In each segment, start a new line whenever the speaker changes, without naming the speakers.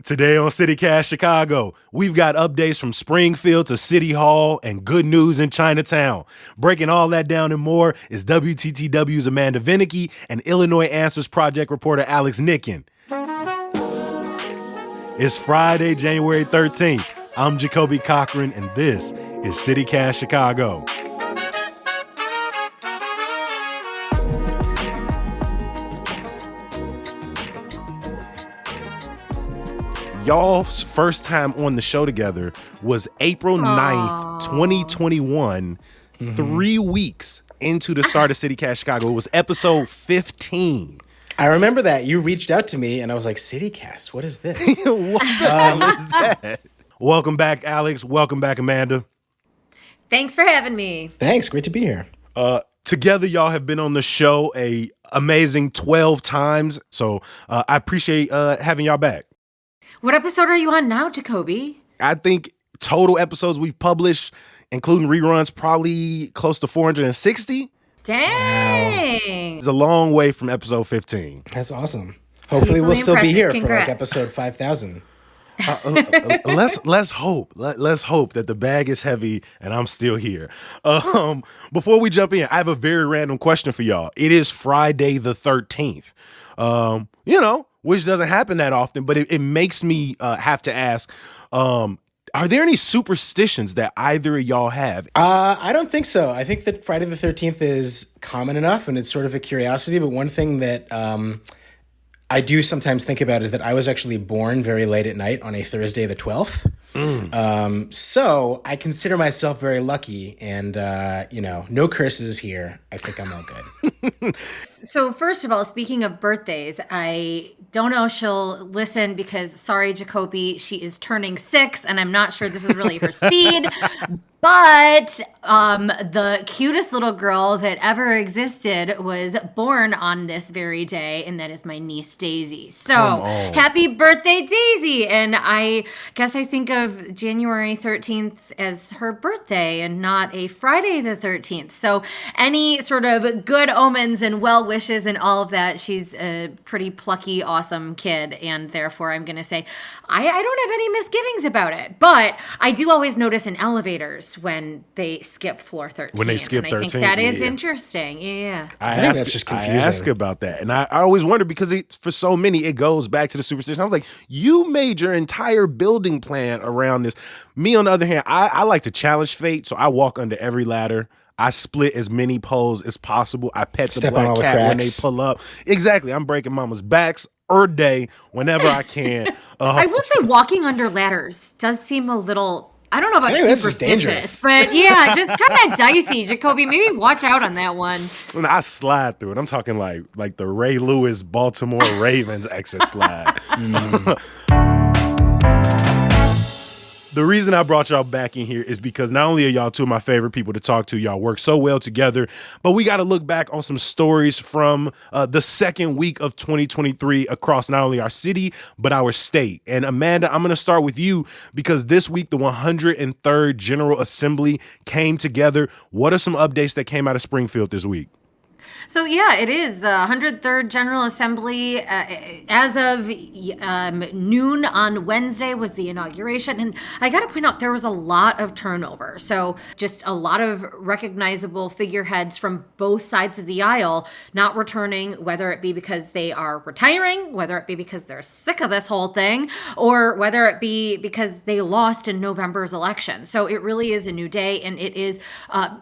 Today on CityCast Chicago, we've got updates from Springfield to City Hall and good news in Chinatown. Breaking all that down and more is WTTW's Amanda Vinicky and Illinois Answers Project reporter Alex Nicken. It's Friday, January 13th. I'm Jacoby Cochran, and this is CityCast Chicago. Y'all's first time on the show together was April 9th, 2021, 3 weeks into the start of CityCast Chicago. It was episode 15.
I remember that. You reached out to me, and I was like, CityCast, what is this?
What the hell is that? Welcome back, Alex. Welcome back, Amanda.
Thanks for having me.
Thanks. Great to be here.
Together, y'all have been on the show a amazing 12 times, so I appreciate having y'all back.
What episode are you on now, Jacoby?
I think total episodes we've published, including reruns, probably close to 460.
Dang.
It's a long way from episode 15.
That's awesome. Hopefully we'll still be here for like episode 5,000.
Let's hope. Let's hope that the bag is heavy and I'm still here. Before we jump in, I have a very random question for y'all. It is Friday the 13th. Which doesn't happen that often, but it makes me have to ask, are there any superstitions that either of y'all have?
I don't think so. I think that Friday the 13th is common enough and it's sort of a curiosity. But one thing that I do sometimes think about is that I was actually born very late at night on a Thursday the 12th. So I consider myself very lucky and, no curses here. I think I'm all good.
So first of all, speaking of birthdays, I don't know if she'll listen because, sorry, Jacoby, she is turning 6 and I'm not sure this is really her speed. But the cutest little girl that ever existed was born on this very day, and that is my niece, Daisy. So happy birthday, Daisy. And I guess I think of January 13th as her birthday and not a Friday the 13th. So any sort of good omens and well wishes and all of that, she's a pretty plucky, awesome kid. And therefore, I'm going to say I don't have any misgivings about it. But I do always notice in elevators when they skip floor 13.
When they skip 13.
I think that is interesting. Yeah.
I think that's just confusing.
I ask about that. And I always wonder because for so many, it goes back to the superstition. I was like, you made your entire building plan around this. Me, on the other hand, I like to challenge fate. So I walk under every ladder. I split as many poles as possible. I pet the black cat when they pull up. Exactly. I'm breaking mama's backs day whenever I can.
I will say walking under ladders does seem a little... I don't know about superstitious, but yeah, just kind of dicey. Jacoby, maybe watch out on that one.
When I slide through it, I'm talking like the Ray Lewis Baltimore Ravens exit slide. The reason I brought y'all back in here is because not only are y'all two of my favorite people to talk to, y'all work so well together, but we got to look back on some stories from the second week of 2023 across not only our city, but our state. And Amanda, I'm going to start with you because this week, the 103rd General Assembly came together. What are some updates that came out of Springfield this week?
So yeah, it is the 103rd General Assembly. As of noon on Wednesday was the inauguration. And I got to point out, there was a lot of turnover. So just a lot of recognizable figureheads from both sides of the aisle not returning, whether it be because they are retiring, whether it be because they're sick of this whole thing, or whether it be because they lost in November's election. So it really is a new day, and it is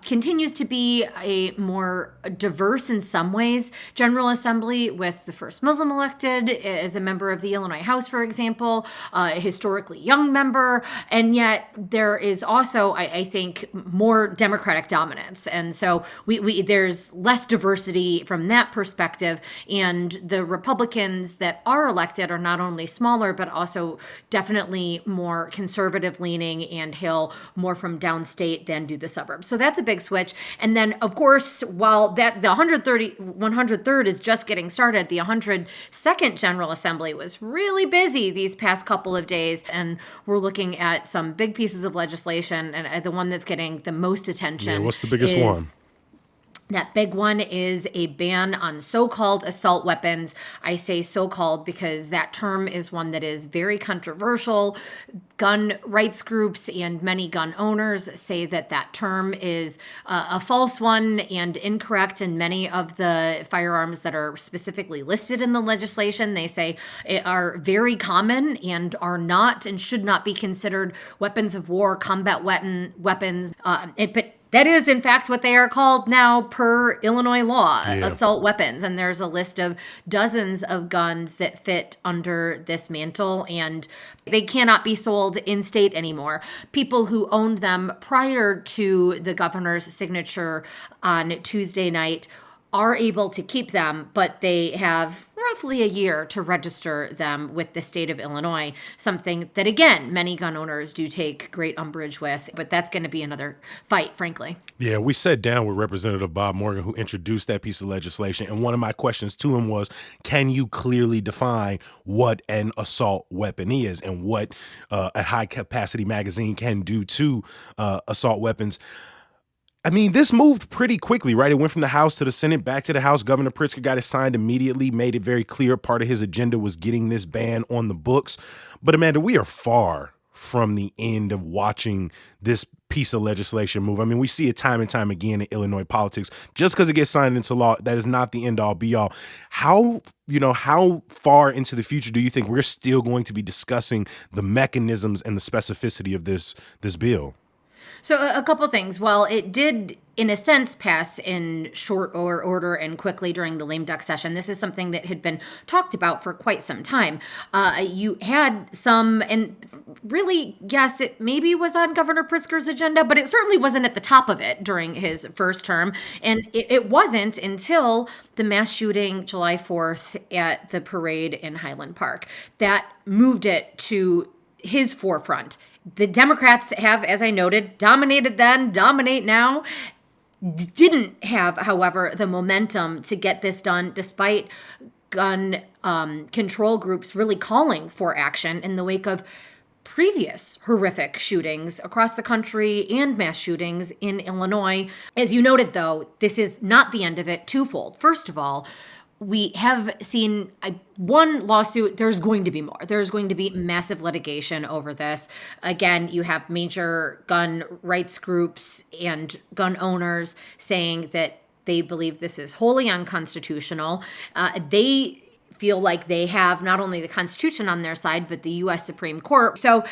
continues to be a more diverse in some ways General Assembly, with the first Muslim elected as a member of the Illinois House, for example, a historically young member, and yet there is also, I think, more Democratic dominance. And so there's less diversity from that perspective, and the Republicans that are elected are not only smaller, but also definitely more conservative leaning and hail more from downstate than do the suburbs. So that's a big switch. And then, of course, while that the 103rd is just getting started, the 102nd General Assembly was really busy these past couple of days, and we're looking at some big pieces of legislation, and the one that's getting the most attention.
Yeah, what's the biggest one?
That big one is a ban on so-called assault weapons. I say so-called because that term is one that is very controversial. Gun rights groups and many gun owners say that that term is a false one and incorrect. And many of the firearms that are specifically listed in the legislation, they say are very common and are not and should not be considered weapons of war, combat weapons. But that is, in fact, what they are called now per Illinois law, assault weapons. And there's a list of dozens of guns that fit under this mantle, and they cannot be sold in state anymore. People who owned them prior to the governor's signature on Tuesday night are able to keep them, but they have roughly a year to register them with the state of Illinois, something that, again, many gun owners do take great umbrage with, but that's going to be another fight, frankly.
Yeah, we sat down with Representative Bob Morgan, who introduced that piece of legislation, and one of my questions to him was, can you clearly define what an assault weapon is and what a high-capacity magazine can do to assault weapons? I mean, this moved pretty quickly, right? It went from the House to the Senate, back to the House. Governor Pritzker got it signed immediately, made it very clear part of his agenda was getting this ban on the books. But Amanda, we are far from the end of watching this piece of legislation move. I mean, we see it time and time again in Illinois politics. Just because it gets signed into law, that is not the end all be all. How far into the future do you think we're still going to be discussing the mechanisms and the specificity of this bill?
So a couple things. Well, it did, in a sense, pass in short order and quickly during the lame duck session. This is something that had been talked about for quite some time. You had some, and really, yes, it maybe was on Governor Pritzker's agenda, but it certainly wasn't at the top of it during his first term. And it wasn't until the mass shooting July 4th at the parade in Highland Park that moved it to his forefront. The Democrats have, as I noted, dominated then, dominate now. Didn't have, however, the momentum to get this done despite gun control groups really calling for action in the wake of previous horrific shootings across the country and mass shootings in Illinois. As you noted, though, this is not the end of it twofold. First of all, we have seen one lawsuit. There's going to be more. There's going to be massive litigation over this. Again, you have major gun rights groups and gun owners saying that they believe this is wholly unconstitutional. They feel like they have not only the Constitution on their side, but the U.S. Supreme Court. So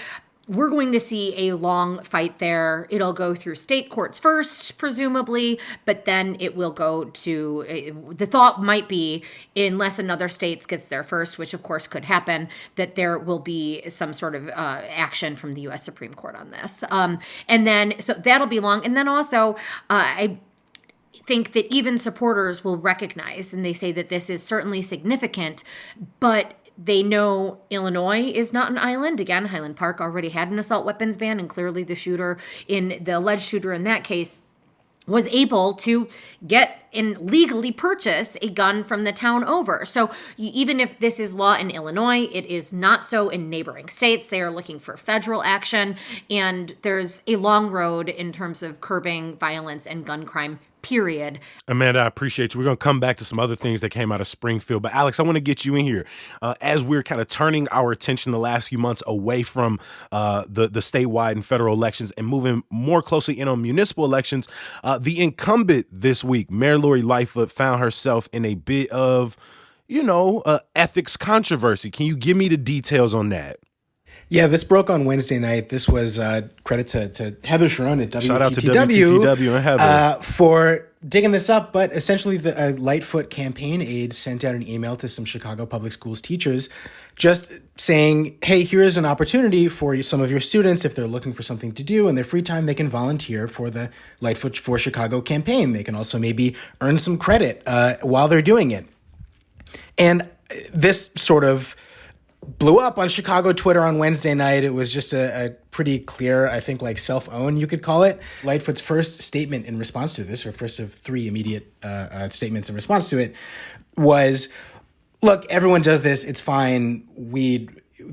we're going to see a long fight there. It'll go through state courts first, presumably, but then it will go to, the thought might be, unless another state gets there first, which of course could happen, that there will be some sort of action from the U.S. Supreme Court on this. And then, so that'll be long. And then also, I think that even supporters will recognize, and they say that this is certainly significant, but they know Illinois is not an island. Again, Highland Park already had an assault weapons ban, and clearly the alleged shooter in that case was able to get and legally purchase a gun from the town over. So even if this is law in Illinois, it is not so in neighboring states. They are looking for federal action, and there's a long road in terms of curbing violence and gun crime, period.
Amanda, I appreciate you. We're going to come back to some other things that came out of Springfield. But Alex, I want to get you in here. As we're kind of turning our attention the last few months away from the statewide and federal elections and moving more closely in on municipal elections, the incumbent this week, Mayor Lori Lightfoot, found herself in a bit of, ethics controversy. Can you give me the details on that?
Yeah, this broke on Wednesday night. This was credit to Heather Sharon at WTTW.
Shout out to WTTW and Heather.
For digging this up. But essentially, the Lightfoot campaign aide sent out an email to some Chicago public schools teachers just saying, hey, here's an opportunity for some of your students. If they're looking for something to do in their free time, they can volunteer for the Lightfoot for Chicago campaign. They can also maybe earn some credit while they're doing it. And this sort of blew up on Chicago Twitter on Wednesday night. It was just a pretty clear, I think, like self-own, you could call it. Lightfoot's first statement in response to this, her first of three immediate statements in response to it, was, look, everyone does this. It's fine.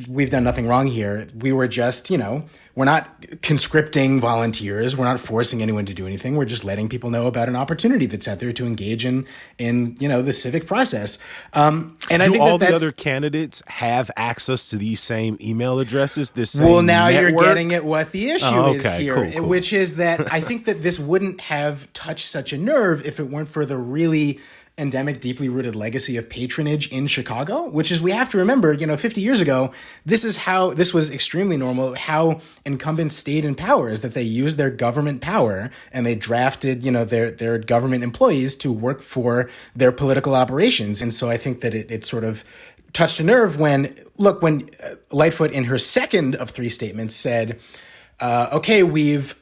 we've done nothing wrong here. We were just, we're not conscripting volunteers. We're not forcing anyone to do anything. We're just letting people know about an opportunity that's out there to engage in the civic process. And I think
all the other candidates have access to these same email addresses? This same
well, now
network?
You're getting at what the issue is here,
cool.
which is that I think that this wouldn't have touched such a nerve if it weren't for the really endemic, deeply rooted legacy of patronage in Chicago, which is, we have to remember, 50 years ago, this was extremely normal, how incumbents stayed in power, is that they used their government power and they drafted, their government employees to work for their political operations. And so I think that it sort of touched a nerve when Lightfoot in her second of three statements said, okay, we've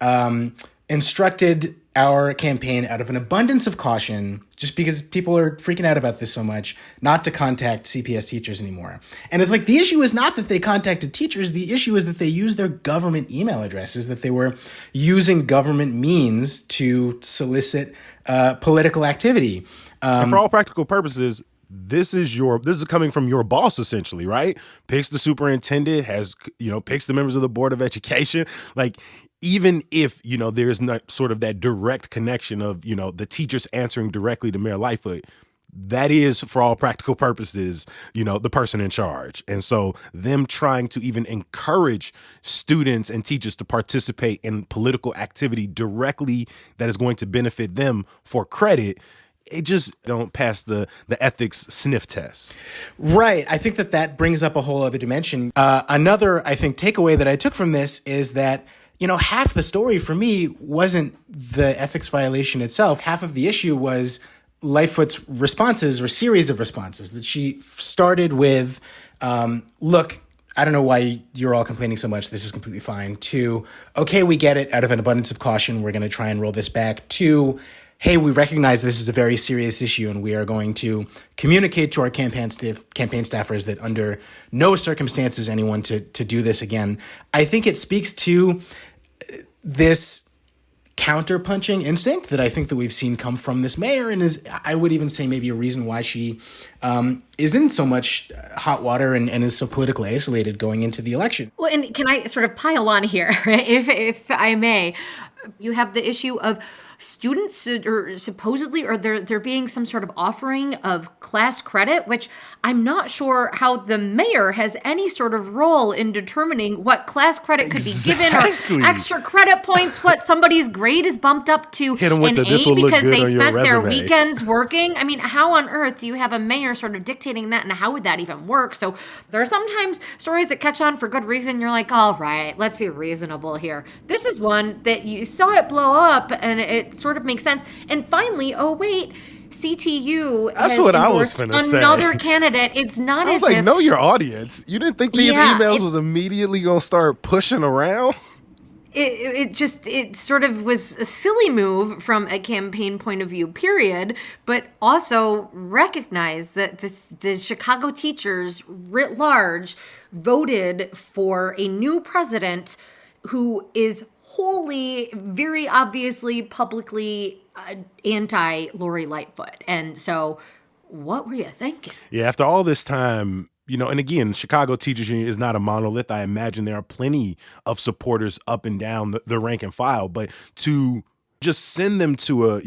instructed our campaign out of an abundance of caution, just because people are freaking out about this so much, not to contact CPS teachers anymore. And it's like, the issue is not that they contacted teachers. The issue is that they used their government email addresses, that they were using government means to solicit political activity.
And for all practical purposes, this is coming from your boss, essentially, right? Picks the superintendent, picks the members of the Board of Education. Like, even if, there's not sort of that direct connection of, the teachers answering directly to Mayor Lightfoot, that is, for all practical purposes, the person in charge. And so them trying to even encourage students and teachers to participate in political activity directly that is going to benefit them for credit, it just don't pass the ethics sniff test.
Right. I think that brings up a whole other dimension. Another, I think, takeaway that I took from this is that, half the story for me wasn't the ethics violation itself. Half of the issue was Lightfoot's responses, or series of responses, that she started with, look, I don't know why you're all complaining so much. This is completely fine. To, okay, we get it. Out of an abundance of caution, we're going to try and roll this back. To, hey, we recognize this is a very serious issue, and we are going to communicate to our campaign staffers that under no circumstances anyone to do this again. I think it speaks to this counterpunching instinct that I think that we've seen come from this mayor, and is, I would even say, maybe a reason why she is in so much hot water and is so politically isolated going into the election.
Well, and can I sort of pile on here, if I may? You have the issue of students, or supposedly, or there being some sort of offering of class credit, which I'm not sure how the mayor has any sort of role in determining what class credit could be given, or extra credit points, what somebody's grade is bumped up to
Hit 'em with
an
this
A
will look
because
good
they
on your
spent their
resume.
weekends working. I mean, how on earth do you have a mayor sort of dictating that, and how would that even work? So there are sometimes stories that catch on for good reason. You're like, all right, let's be reasonable here. This is one that you saw it blow up, and it sort of makes sense. And finally, oh wait, CTU
That's
has
what I was
endorsed
finna
another
say.
candidate. It's not
I was
as
like,
if
know your audience. You didn't think these
Yeah,
emails was immediately going to start pushing around?
it sort of was a silly move from a campaign point of view, period, but also recognize that the Chicago teachers writ large voted for a new president who is wholly, very obviously, publicly anti-Lori Lightfoot. And so what were you thinking?
Yeah, after all this time, and again, Chicago Teachers Union is not a monolith. I imagine there are plenty of supporters up and down the rank and file, but to just send them to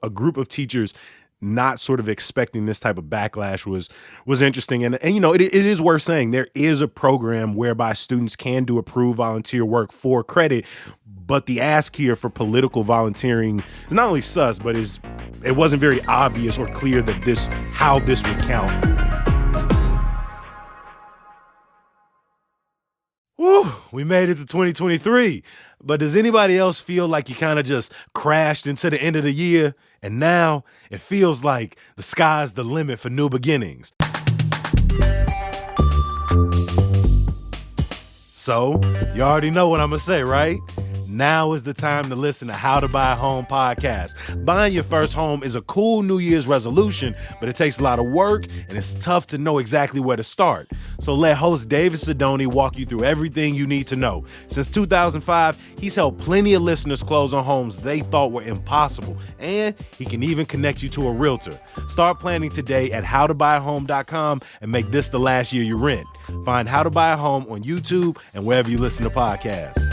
a group of teachers not sort of expecting this type of backlash was interesting. And it is worth saying there is a program whereby students can do approved volunteer work for credit, but the ask here for political volunteering is not only sus, but it wasn't very obvious or clear that how this would count. Woo, we made it to 2023. But does anybody else feel like you kind of just crashed into the end of the year, and now it feels like the sky's the limit for new beginnings? So, you already know what I'm going to say, right? Now is the time to listen to How to Buy a Home podcast. Buying your first home is a cool New Year's resolution, but it takes a lot of work and it's tough to know exactly where to start. So let host David Sidoni walk you through everything you need to know. Since 2005, he's helped plenty of listeners close on homes they thought were impossible, and he can even connect you to a realtor. Start planning today at howtobuyahome.com and make this the last year you rent. Find How to Buy a Home on YouTube and wherever you listen to podcasts.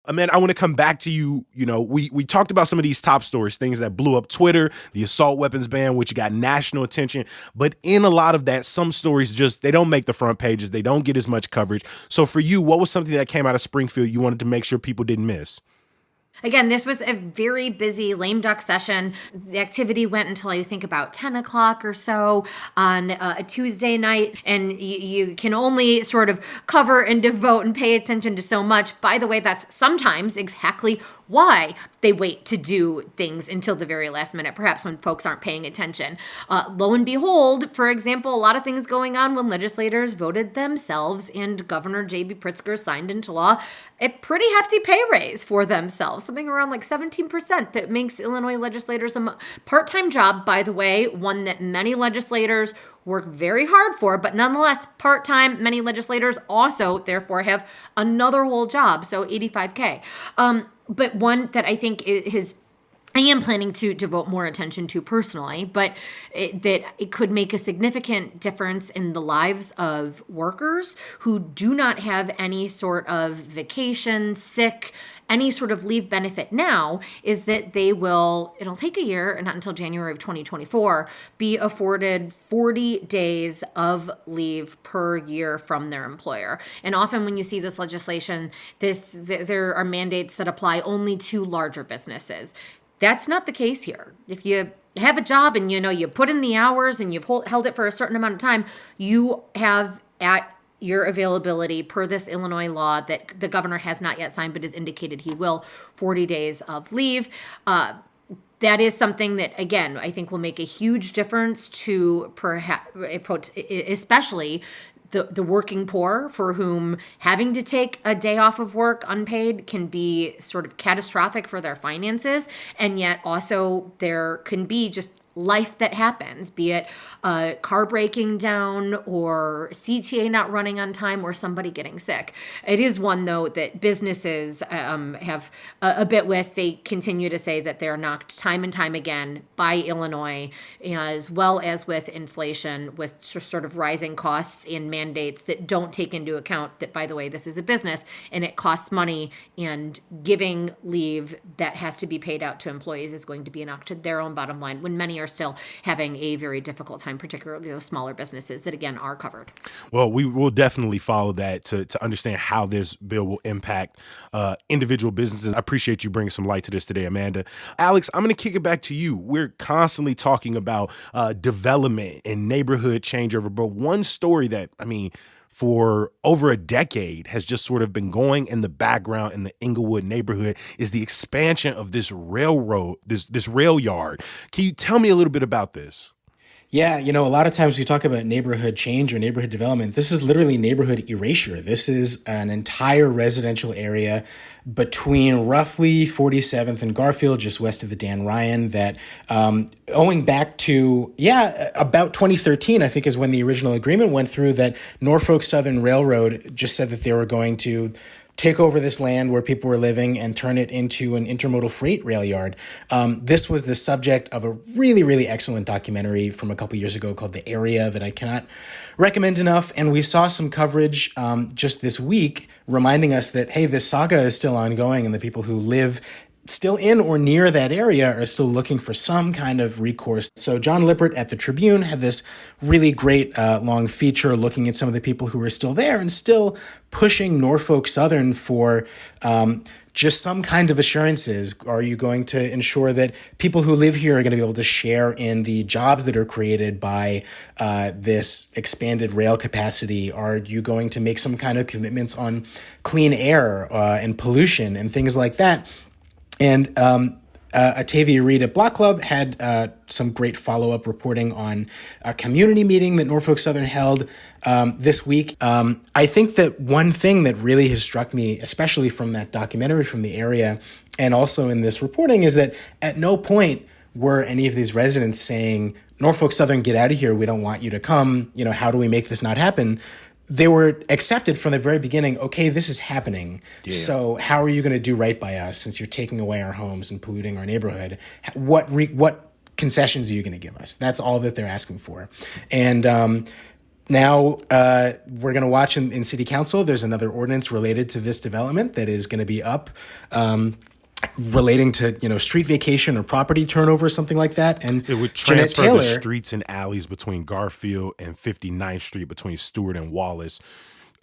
Amanda, I want to come back to you. You know, we talked about some of these top stories, things that blew up Twitter, the assault weapons ban, which got national attention. But in a lot of that, some stories they don't make the front pages. They don't get as much coverage. So for you, what was something that came out of Springfield you wanted to make sure people didn't miss?
Again, this was a very busy lame duck session. The activity went until I think about 10 o'clock or so on a Tuesday night, and you can only sort of cover and devote and pay attention to so much. By the way, that's sometimes exactly why they wait to do things until the very last minute, perhaps when folks aren't paying attention. Lo and behold, for example, a lot of things going on when legislators voted themselves and Governor J.B. Pritzker signed into law a pretty hefty pay raise for themselves, something around like 17%, that makes Illinois legislators a part-time job, by the way, one that many legislators work very hard for, but nonetheless, part-time. Many legislators also, therefore, have another whole job, so $85K. But one that I think I am planning to devote more attention to personally, but that it could make a significant difference in the lives of workers who do not have any sort of vacation, sick, any sort of leave benefit now, is that it'll take a year, and not until January of 2024, be afforded 40 days of leave per year from their employer. And often when you see this legislation, there are mandates that apply only to larger businesses. That's not the case here. If you have a job and you put in the hours and you've held it for a certain amount of time, you have at your availability per this Illinois law that the governor has not yet signed but has indicated he will, 40 days of leave. That is something that, again, I think will make a huge difference to especially the working poor, for whom having to take a day off of work unpaid can be sort of catastrophic for their finances. And yet also there can be just life that happens, be it a car breaking down or CTA not running on time or somebody getting sick. It is one, though, that businesses have a bit with. They continue to say that they're knocked time and time again by Illinois, as well as with inflation, with sort of rising costs and mandates that don't take into account that, by the way, this is a business and it costs money, and giving leave that has to be paid out to employees is going to be a knock to their own bottom line, when many are still having a very difficult time, particularly those smaller businesses that, again, are covered.
Well, we will definitely follow that to understand how this bill will impact individual businesses. I appreciate you bringing some light to this today, Amanda. Alex, I'm going to kick it back to you. We're constantly talking about development and neighborhood changeover, but one story that, for over a decade has just sort of been going in the background in the Inglewood neighborhood is the expansion of this railroad, this rail yard. Can you tell me a little bit about this?
Yeah, a lot of times we talk about neighborhood change or neighborhood development. This is literally neighborhood erasure. This is an entire residential area between roughly 47th and Garfield, just west of the Dan Ryan, that owing back to, about 2013, I think is when the original agreement went through, that Norfolk Southern Railroad just said that they were going to take over this land where people were living and turn it into an intermodal freight rail yard. This was the subject of a really, really excellent documentary from a couple years ago called The Area that I cannot recommend enough. And we saw some coverage just this week reminding us that, hey, this saga is still ongoing, and the people who live still in or near that area are still looking for some kind of recourse. So John Lippert at the Tribune had this really great long feature looking at some of the people who are still there and still pushing Norfolk Southern for just some kind of assurances. Are you going to ensure that people who live here are going to be able to share in the jobs that are created by this expanded rail capacity? Are you going to make some kind of commitments on clean air and pollution and things like that? And Atavia Reed at Block Club had some great follow-up reporting on a community meeting that Norfolk Southern held this week. I think that one thing that really has struck me, especially from that documentary from the area and also in this reporting, is that at no point were any of these residents saying, Norfolk Southern, get out of here. We don't want you to come. How do we make this not happen? They were accepted from the very beginning. Okay, this is happening. Yeah. So how are you going to do right by us since you're taking away our homes and polluting our neighborhood? What concessions are you going to give us? That's all that they're asking for. And now we're going to watch in City Council. There's another ordinance related to this development that is going to be up. Relating to street vacation or property turnover, something like that, and
it would transfer the streets and alleys between Garfield and 59th Street between Stewart and Wallace,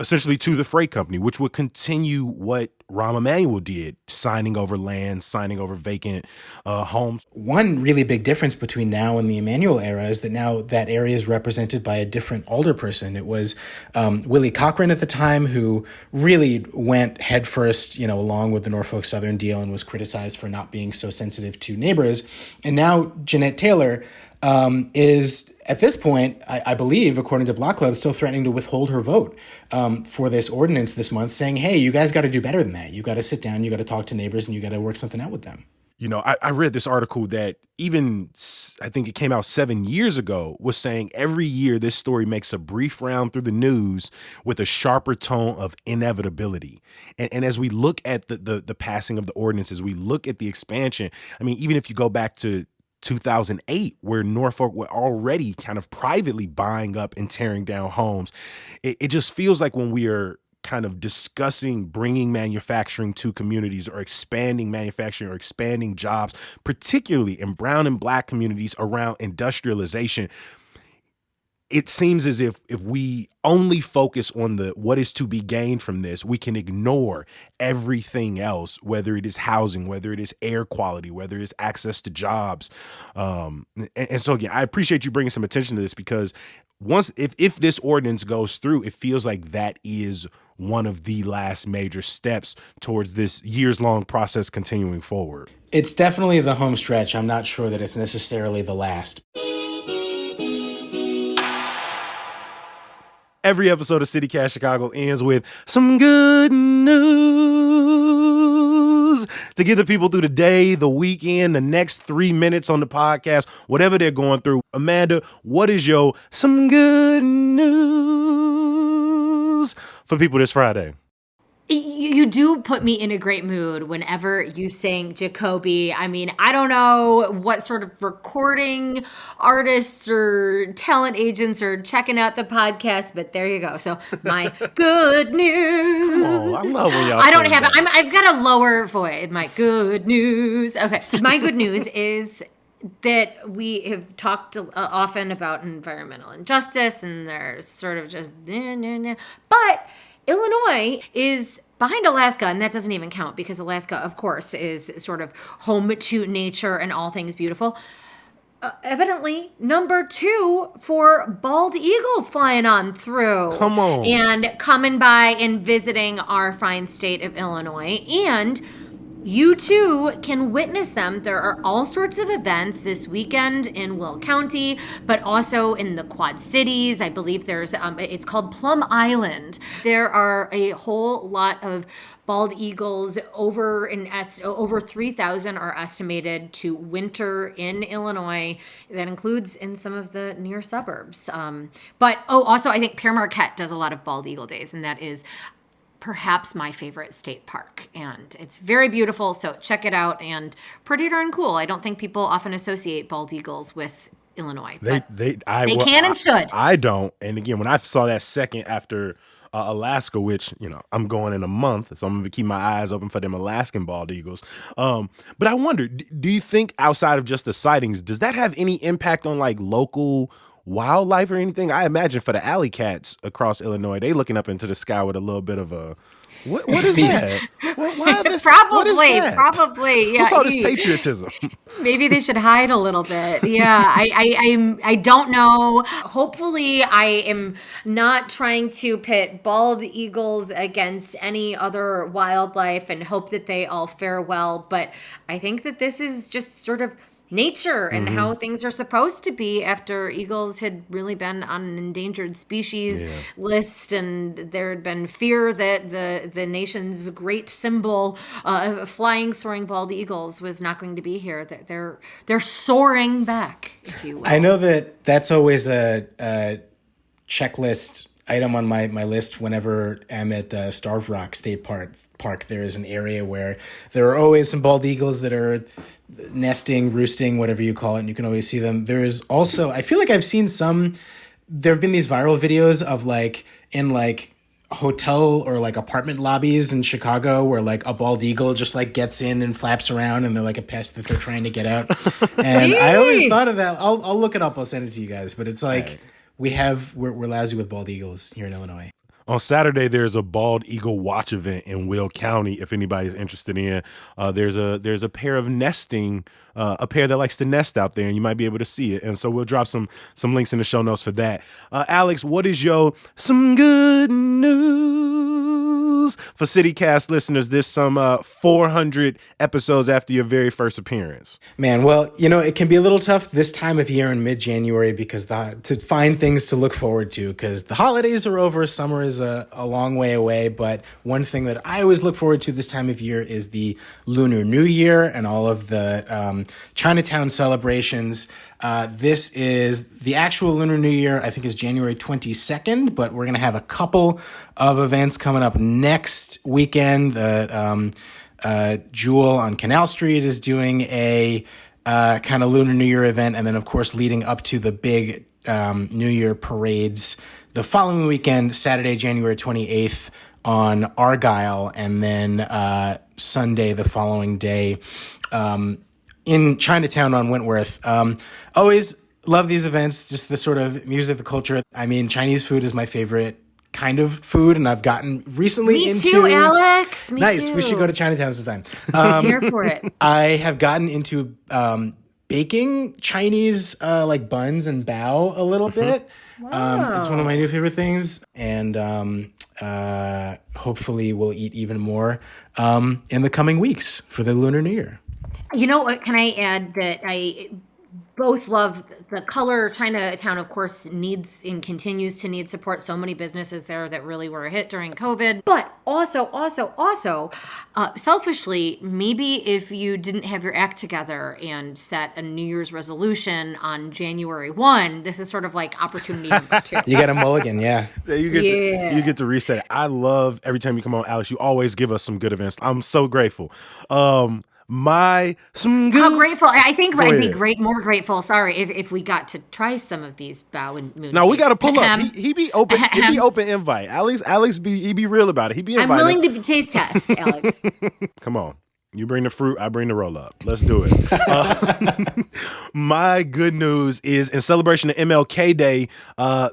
essentially to the freight company, which would continue what Rahm Emanuel did, signing over land, signing over vacant homes.
One really big difference between now and the Emanuel era is that now that area is represented by a different alderperson. It was Willie Cochran at the time, who really went headfirst, along with the Norfolk Southern deal and was criticized for not being so sensitive to neighbors. And now Jeanette Taylor is, at this point, I believe, according to Block Club, still threatening to withhold her vote for this ordinance this month, saying, hey, you guys got to do better than that. You got to sit down, you got to talk to neighbors, and you got to work something out with them.
I read this article that even, I think it came out 7 years ago, was saying every year this story makes a brief round through the news with a sharper tone of inevitability. And as we look at the passing of the ordinances, we look at the expansion. I mean, even if you go back to 2008, where Norfolk were already kind of privately buying up and tearing down homes, it just feels like when we are kind of discussing bringing manufacturing to communities or expanding manufacturing or expanding jobs, particularly in brown and black communities around industrialization, it seems as if we only focus on what is to be gained from this, we can ignore everything else, whether it is housing, whether it is air quality, whether it's access to jobs. And so, again, I appreciate you bringing some attention to this, because if this ordinance goes through, it feels like that is one of the last major steps towards this years-long process continuing forward.
It's definitely the home stretch. I'm not sure that it's necessarily the last.
Every episode of CityCast Chicago ends with some good news to get the people through the day, the weekend, the next 3 minutes on the podcast, whatever they're going through. Amanda, what is your some good news for people this Friday?
You do put me in a great mood whenever you sing Jacoby. I mean, I don't know what sort of recording artists or talent agents are checking out the podcast, but there you go. So my good news.
Come on, I love when y'all
I don't
sing
have
that.
it. I've got a lower voice. My good news. Okay. My good news is that we have talked often about environmental injustice, and there's sort of just but Illinois is behind Alaska, and that doesn't even count because Alaska, of course, is sort of home to nature and all things beautiful. Evidently, number 2 for bald eagles flying on through.
Come on.
And coming by and visiting our fine state of Illinois. And you too can witness them. There are all sorts of events this weekend in Will County, but also in the Quad Cities. I believe there's, it's called Plum Island. There are a whole lot of bald eagles. Over 3,000 are estimated to winter in Illinois. That includes in some of the near suburbs. But also I think Pere Marquette does a lot of bald eagle days, and that is perhaps my favorite state park, and it's very beautiful, so check it out, and pretty darn cool. I don't think people often associate bald eagles with Illinois. They can and should.
I don't. And again, when I saw that second after Alaska, which, I'm going in a month, so I'm going to keep my eyes open for them Alaskan bald eagles. But I wonder, do you think outside of just the sightings, does that have any impact on like local wildlife or anything. I imagine for the alley cats across Illinois, they looking up into the sky with a little bit of a what is
Feast.
that? Why this,
Probably,
what is that?
probably. Yeah.
What's all this patriotism?
Maybe they should hide a little bit. Yeah, I don't know. Hopefully, I am not trying to pit bald eagles against any other wildlife and hope that they all fare well. But I think that this is just sort of nature and how things are supposed to be after eagles had really been on an endangered species list, and there had been fear that the nation's great symbol of flying soaring bald eagles was not going to be here. They're soaring back, if you will.
I know that's always a checklist item on my list whenever I'm at Starved Rock State Park. There is an area where there are always some bald eagles that are nesting, roosting, whatever you call it, and you can always see them. There is also, I feel like I've seen there have been these viral videos of in hotel or apartment lobbies in Chicago where a bald eagle just gets in and flaps around and they're like a pest that they're trying to get out. And I always thought of that. I'll look it up. I'll send it to you guys. But it's we're lousy with bald eagles here in Illinois.
On Saturday, there's a bald eagle watch event in Will County. If anybody's interested in, there's a pair of nesting, a pair that likes to nest out there, and you might be able to see it. And so we'll drop some links in the show notes for that. Alex, what is some good news for CityCast listeners? This some 400 episodes after your very first appearance.
Man, well, it can be a little tough this time of year in mid-January because to find things to look forward to because the holidays are over, summer is a long way away, but one thing that I always look forward to this time of year is the Lunar New Year and all of the Chinatown celebrations. This is the actual Lunar New Year, I think is January 22nd, but we're going to have a couple of events coming up next weekend. Jewel on Canal Street is doing a kind of Lunar New Year event, and then of course leading up to the big New Year parades the following weekend, Saturday, January 28th on Argyle, and then Sunday the following day in Chinatown on Wentworth. Always love these events, just the sort of music, the culture. I mean, Chinese food is my favorite kind of food, and I've gotten recently
Me
into...
too, Alex. Me
nice.
too.
We should go to Chinatown sometime.
I'm here for it.
I have gotten into baking Chinese buns and bao a little bit.
Wow.
It's one of my new favorite things, and hopefully we'll eat even more in the coming weeks for the Lunar New Year.
Can I add that I both love the color. Chinatown, of course, needs and continues to need support. So many businesses there that really were a hit during COVID. But also, selfishly, maybe if you didn't have your act together and set a New Year's resolution on January 1, this is sort of like opportunity number 2.
You got a mulligan, yeah.
You get to reset it. I love every time you come on, Alex. You always give us some good events. I'm so grateful. How
grateful. I think I'd be more grateful, if we got to try some of these bao and moon.
No, we got to pull up. He be open. He be open invite. Alex be real about it. He be invited.
I'm willing to taste test, Alex.
Come on. You bring the fruit, I bring the roll up. Let's do it. My good news is in celebration of MLK Day,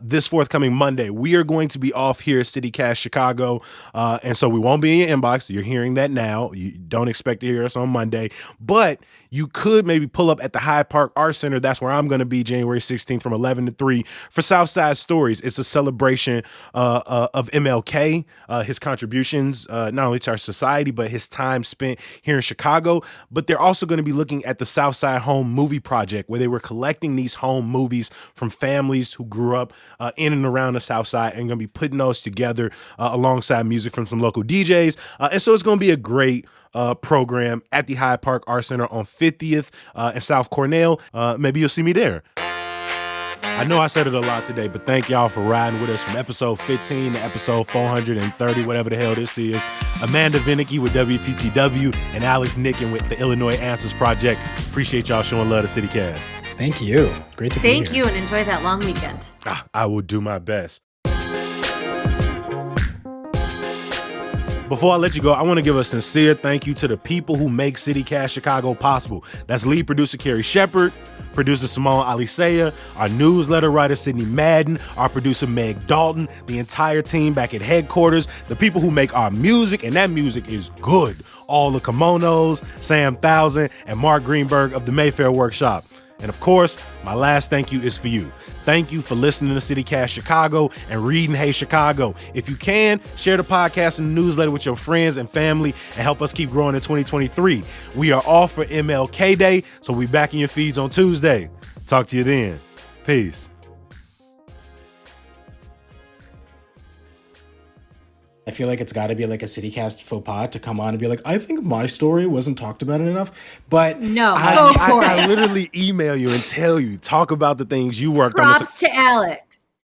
this forthcoming Monday, we are going to be off here at CityCast Chicago. And so we won't be in your inbox. You're hearing that now. You don't expect to hear us on Monday, but you could maybe pull up at the Hyde Park Art Center. That's where I'm going to be January 16th from 11 to 3 for Southside Stories. It's a celebration of MLK, his contributions, not only to our society, but his time spent here in Chicago. But they're also going to be looking at the Southside Home Movie Project, where they were collecting these home movies from families who grew up in and around the Southside, and going to be putting those together alongside music from some local DJs. And so it's going to be a great program at the Hyde Park Art Center on 50th and South Cornell. Maybe you'll see me there. I know I said it a lot today, but thank y'all for riding with us from episode 15 to episode 430, whatever the hell this is. Amanda Vinicky with WTTW and Alex Nicken with the Illinois Answers Project. Appreciate y'all showing love to CityCast.
Thank you. Great to be here.
Thank you, and enjoy that long weekend. I
will do my best. Before I let you go, I want to give a sincere thank you to the people who make CityCast Chicago possible. That's lead producer Carrie Shepard, producer Simone Alisea, our newsletter writer Sydney Madden, our producer Meg Dalton, the entire team back at headquarters, the people who make our music, and that music is good. All the Kimonos, Sam Thousand, and Mark Greenberg of the Mayfair Workshop. And of course, my last thank you is for you. Thank you for listening to CityCast Chicago and reading Hey Chicago. If you can, share the podcast and the newsletter with your friends and family and help us keep growing in 2023. We are off for MLK Day, so we'll be back in your feeds on Tuesday. Talk to you then. Peace.
I feel like it's got to be like a CityCast faux pas to come on and be like, I think my story wasn't talked about enough. But
No, go for it.
I literally email you and tell you, talk about the things you worked on.
Props to Alec.